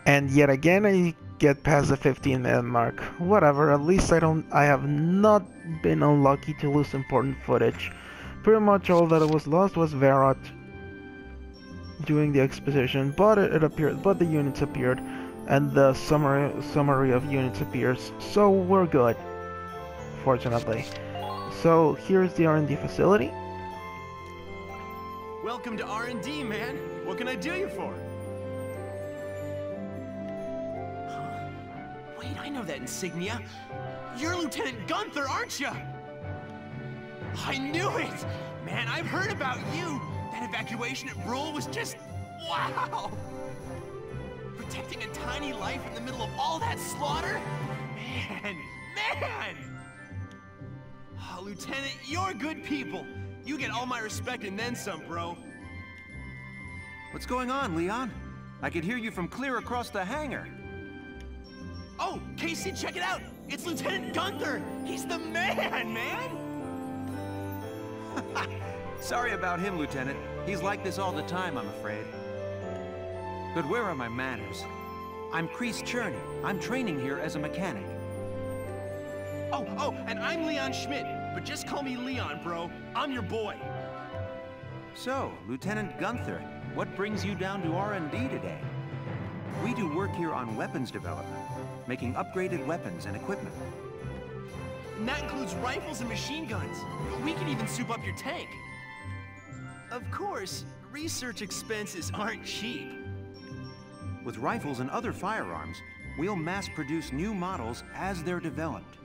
And yet again, I get past the 15-minute mark. Whatever, at least I have not been unlucky to lose important footage. Pretty much all that was lost was Varrot doing the exposition, but the units appeared, and the summary of units appears, so we're good, fortunately. So here's the R&D facility. Welcome to R&D, man. What can I do you for? Wait, I know that insignia. You're Lieutenant Gunther, aren't you? I knew it! Man, I've heard about you. That evacuation at Brule was just... wow! Protecting a tiny life in the middle of all that slaughter? Man! Oh, Lieutenant, you're good people. You get all my respect and then some, bro. What's going on, Leon? I could hear you from clear across the hangar. Oh, Casey, check it out! It's Lieutenant Gunther! He's the man! Sorry about him, Lieutenant. He's like this all the time, I'm afraid. But where are my manners? I'm Kreese Cherney. I'm training here as a mechanic. Oh, and I'm Leon Schmidt, but just call me Leon, bro. I'm your boy. So, Lieutenant Gunther, what brings you down to R&D today? We do work here on weapons development, making upgraded weapons and equipment. And that includes rifles and machine guns. We can even soup up your tank. Of course, research expenses aren't cheap. With rifles and other firearms, we'll mass-produce new models as they're developed.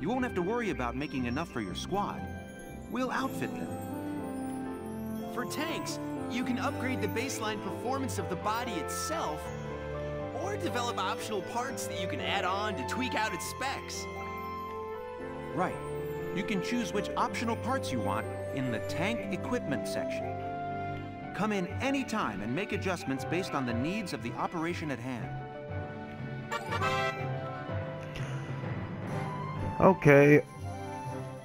You won't have to worry about making enough for your squad. We'll outfit them. For tanks, you can upgrade the baseline performance of the body itself, or develop optional parts that you can add on to tweak out its specs. Right. You can choose which optional parts you want in the tank equipment section. Come in any time and make adjustments based on the needs of the operation at hand. Okay,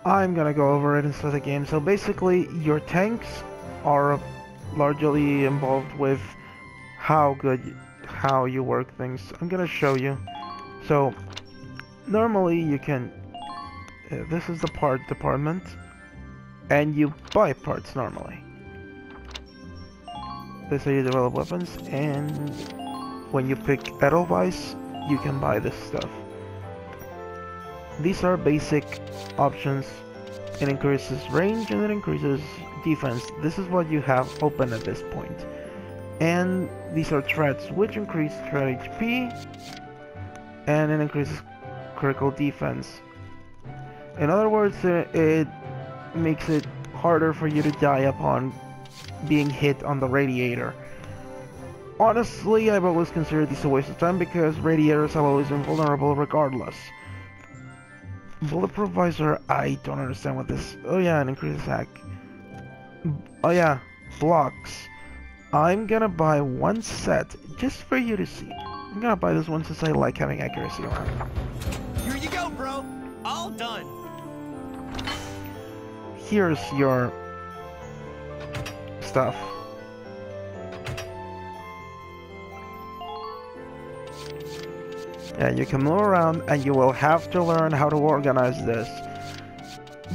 I'm gonna go over it instead of the game. So basically, your tanks are largely involved with how you work things. I'm gonna show you. So normally you can this is the part department, and you buy parts normally. This is how you develop weapons, and when you pick Edelweiss, you can buy this stuff. These are basic options. It increases range and it increases defense. This is what you have open at this point. And these are threats, which increase threat HP, and it increases critical defense. In other words, it makes it harder for you to die upon being hit on the radiator. Honestly, I've always considered this a waste of time because radiators have always been vulnerable regardless. Bulletproof visor, I don't understand what this... Oh yeah, it increases hack. Oh yeah, blocks. I'm gonna buy one set just for you to see. I'm gonna buy this one since I like having accuracy on. Here you go, bro. All done. Here's your stuff. Yeah, you can move around and you will have to learn how to organize this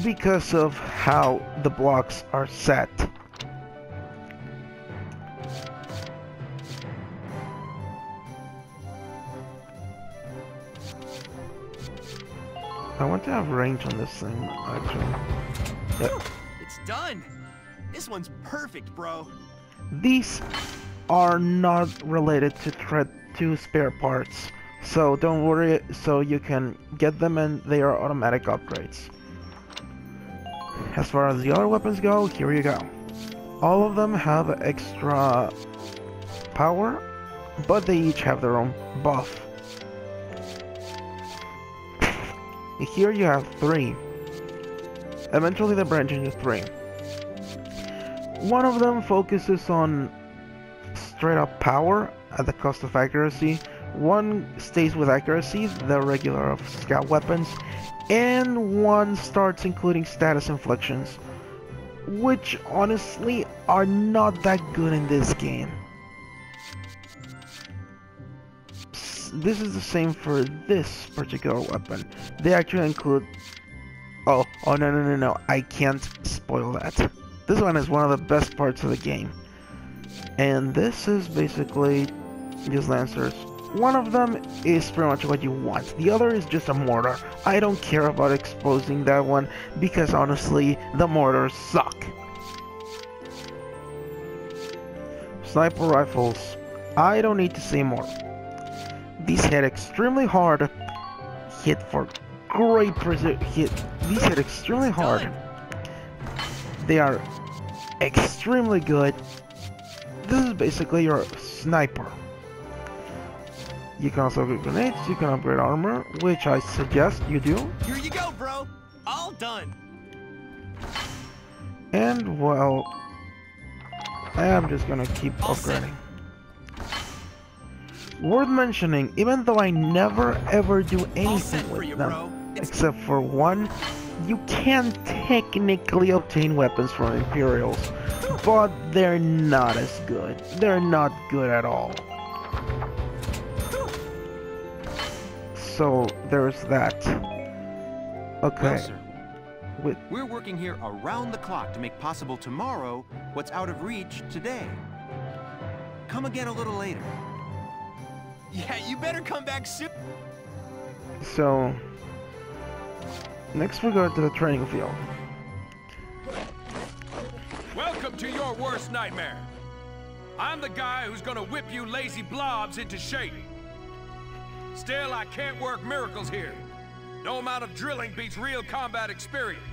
because of how the blocks are set. I want to have range on this thing, actually. Yep. It's done. This one's perfect, bro. These are not related to spare parts, so don't worry. So you can get them, and they are automatic upgrades. As far as the other weapons go, here you go. All of them have extra power, but they each have their own buff. Here you have 3. Eventually they branch into 3. One of them focuses on straight up power at the cost of accuracy. One stays with accuracy, the regular of scout weapons. And one starts including status inflictions, which honestly are not that good in this game. this is the same for this particular weapon. They actually include... Oh, no, I can't spoil that. This one is one of the best parts of the game. And this is basically just lancers. One of them is pretty much what you want. The other is just a mortar. I don't care about exposing that one because honestly, the mortars suck. Sniper rifles. I don't need to say more. These hit extremely hard. Hit for great precision. These hit extremely hard. They are extremely good. This is basically your sniper. You can also get grenades, you can upgrade armor, which I suggest you do. Here you go, bro. All done. And well, I am just gonna keep upgrading. Worth mentioning, even though I never ever do anything with them, except for one, you can technically obtain weapons from Imperials, but they're not as good. They're not good at all. So there's that. Okay. Well, sir, we're working here around the clock to make possible tomorrow what's out of reach today. Come again a little later. Yeah, you better come back soon. So next we go to the training field. Welcome to your worst nightmare. I'm the guy who's gonna whip you lazy blobs into shape. Still, I can't work miracles here. No amount of drilling beats real combat experience.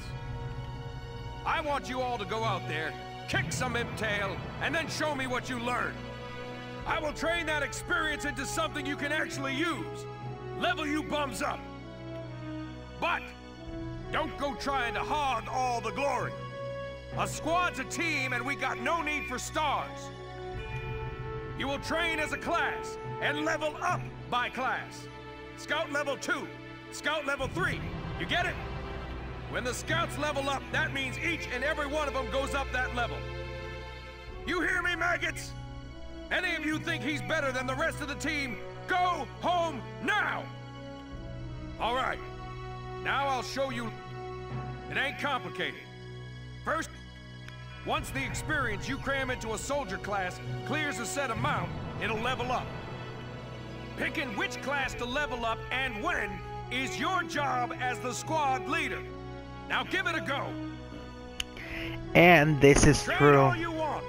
I want you all to go out there, kick some imp tail, and then show me what you learned. I will train that experience into something you can actually use. Level you bums up. But don't go trying to hog all the glory. A squad's a team, and we got no need for stars. You will train as a class and level up by class. Scout level 2, Scout level 3. You get it? When the scouts level up, that means each and every one of them goes up that level. You hear me, maggots? Any of you think he's better than the rest of the team, go home now! All right, now I'll show you. It ain't complicated. First, once the experience you cram into a soldier class clears a set amount, it'll level up. Picking which class to level up and when is your job as the squad leader. Now give it a go. And this is Train true. all you want.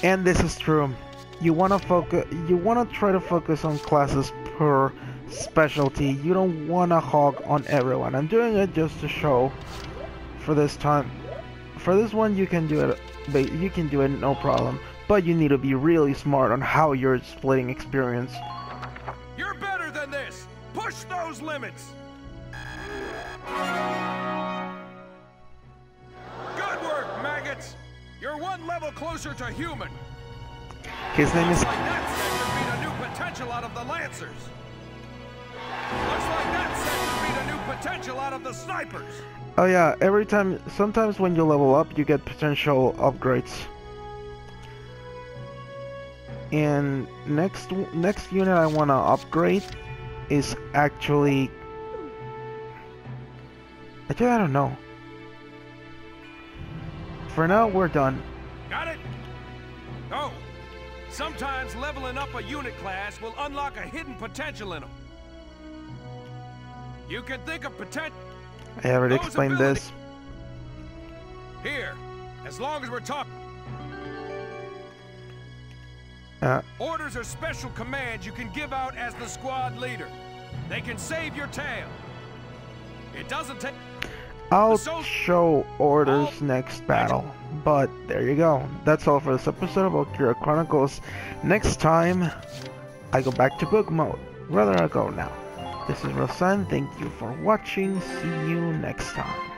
And this is true. You wanna try to focus on classes per specialty. You don't wanna hog on everyone. I'm doing it just to show for this time. For this one you can do it, but you can do it no problem. But you need to be really smart on how you're splitting experience. You're better than this. Push those limits. Good work, maggots. You're one level closer to human. His name is... Looks like that set could beat a new potential out of the Lancers. Looks like that set could beat a new potential out of the Snipers. Oh yeah, sometimes when you level up, you get potential upgrades. And next unit I want to upgrade is actually I don't know. For now, we're done. Got it? Oh, sometimes leveling up a unit class will unlock a hidden potential in them. You can think of potential. I already explained this. Here, as long as we're talking. Orders are special commands you can give out as the squad leader. They can save your tail. It doesn't take... I'll show orders next battle. But there you go. That's all for this episode of Valkyria Chronicles. Next time, I go back to book mode. Rather I go now. This is Rosan. Thank you for watching. See you next time.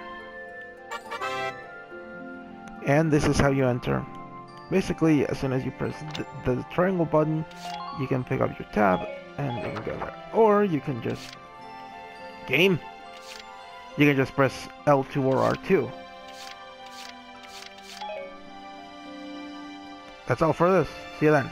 And this is how you enter. Basically, as soon as you press the triangle button, you can pick up your tab and you can go there. Or you can just... Game! You can just press L2 or R2. That's all for this. See you then.